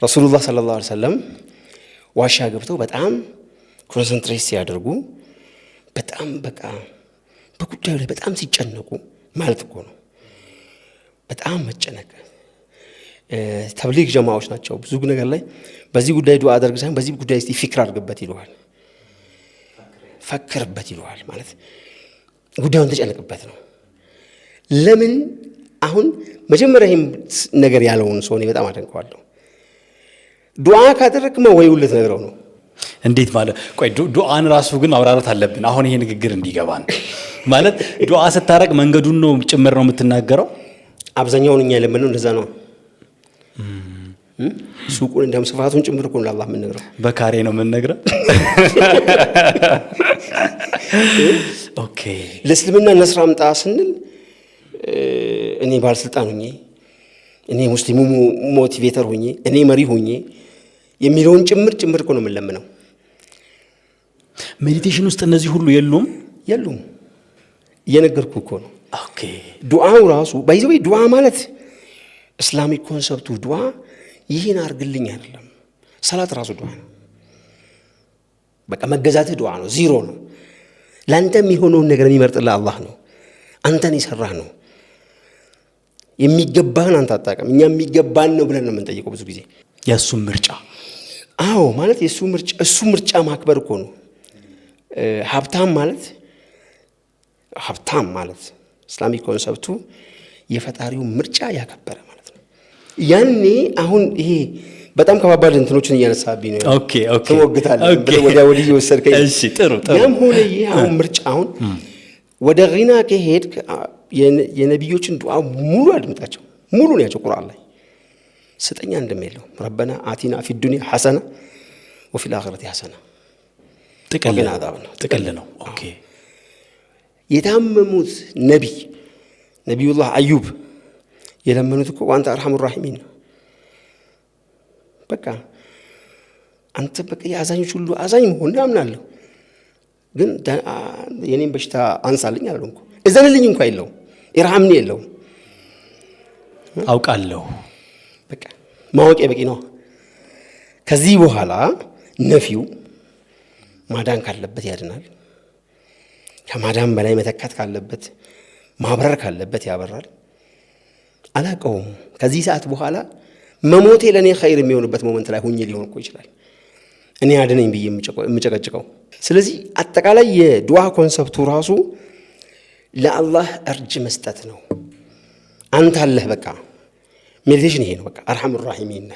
ረሱሉላህ ሰለላሁ ዐለይሂ ወሰለም ዋሻ ገብተው በጣም ኮንሰንትሬት ሲያደርጉ በጣም በቃ በጉዳዩ ላይ በጣም ሲጨነቁ ማለት እኮ ነው። በጣም መጨነቅ ተብሊግ ጀማዓዎች ናቸው። ብዙ ነገር ላይ በዚህ ጉዳይ ዱዓ አድርግ ሳይሆን በዚህ ጉዳይ እስቲ ፍክር አድርግበት ይሉሃል፣ ፈክርበት ይሉሃል። ማለት ጉዳዩን ተጨነቅበት ነው። ለምን አሁን መጀመሪያ ይሄን ነገር ያለውን ሰው እኔ በጣም አደንቀዋለሁ። ዱዓ ካደረግማ ወይ ሁለት ነገረው ነው። እንዴት ማለት ቆይ ዱዓን ራሱ ግን አብራራት አለብን። አሁን ይሄ ንግግር እንዲገባን ማለት ዱዓ ስታረቅ መንገዱን ነው ጭምር ነው የምትናገረው። አብዛኛውን እኛ የለመነው እንደዛ ነው። ሱቁን እንደም ስፋቱን ጭምር እኮ ለአላህ የምንነግረው በካሬ ነው የምንነግረው። ኦኬ ለእስልምና ነስር አምጣ ስንል እኔ ባለስልጣን ሆኜ እኔ ሙስሊሙ ሞቲቬተር ሆኜ እኔ መሪ ሆኜ የሚለውን ጭምር እኮ ነው የምንለምነው። ሜዲቴሽን ውስጥ እነዚህ ሁሉ የሉም እየነገርኩ እኮ ነው። ኦኬ ዱዓው ራሱ ባይዘው ዱዓ ማለት እስላሚክ ኮንሰፕቱ ዱዓ ይሄን አርግልኝ አይደለም። ሰላት ራሱ ዱዓ ነው። በቃ መገዛትህ ዱዓ ነው። ዚሮ ነው። ላንተ የሚሆነውን ነገር የሚመርጥልህ አላህ ነው። አንተን ይሰራህ ነው። የሚገባህን አንተ አጣቀም። እኛ የሚገባን ነው ብለን ነው የምንጠይቀው ብዙ ጊዜ የሱም ምርጫ። አዎ ማለት እሱ ምርጫ ማክበር እኮ ነው። ሀብታም ማለት እስላሚክ ኮንሰፕቱ የፈጣሪው ምርጫ ያከበረ ማለት ነው። ያኔ አሁን ይሄ በጣም ከባባድ እንትኖችን እያነሳብኝ ነው። ኦኬ ተሞግታለህ ወዲህ እየወሰድከኝ። እሺ ጥሩ ያም ሆነ ይሄ አሁን ምርጫ አሁን ወደ ጊና ከሄድክ የነቢዮችን ዱዓ ሙሉ አድምጣቸው። ሙሉ ነው ያቸው ቁርአን ላይ ስጠኛ እንደሚለው ረበና አቲና ፊ ዱንያ ሐሰና ወፊል አኺረቲ ሐሰና ጥቅል ነው። ኦኬ የታመሙት ነቢዩላህ አዩብ የለመኑት እኮ ወአንተ አርሐሙ ራሒሚን ነው። በቃ አንተ በቃ የአዛኞች ሁሉ አዛኝ መሆን አምናለሁ፣ ግን የኔን በሽታ አንሳልኝ አላለም እኮ። እዘንልኝ እንኳን የለውም፣ ኢርሐምኒ የለውም። አውቃለሁ በቃ ማወቂያ በቂ ነው። ከዚህ በኋላ ነፊው ማዳን ካለበት ያድናል፣ ከማዳን በላይ መተካት ካለበት ማብረር ካለበት ያበራል። አላቀውም ከዚህ ሰዓት በኋላ መሞቴ ለኔ ኸይር የሚሆንበት ሞመንት ላይ ሆኜ ሊሆን እኮ ይችላል እኔ አድነኝ ብዬ የምጨቀጭቀው። ስለዚህ አጠቃላይ የዱዓ ኮንሰፕቱ ራሱ ለአላህ እርጅ መስጠት ነው። አንተ አለህ በቃ ሜዲቴሽን ይሄ ነው። በቃ አርሐሙ ራሒሚን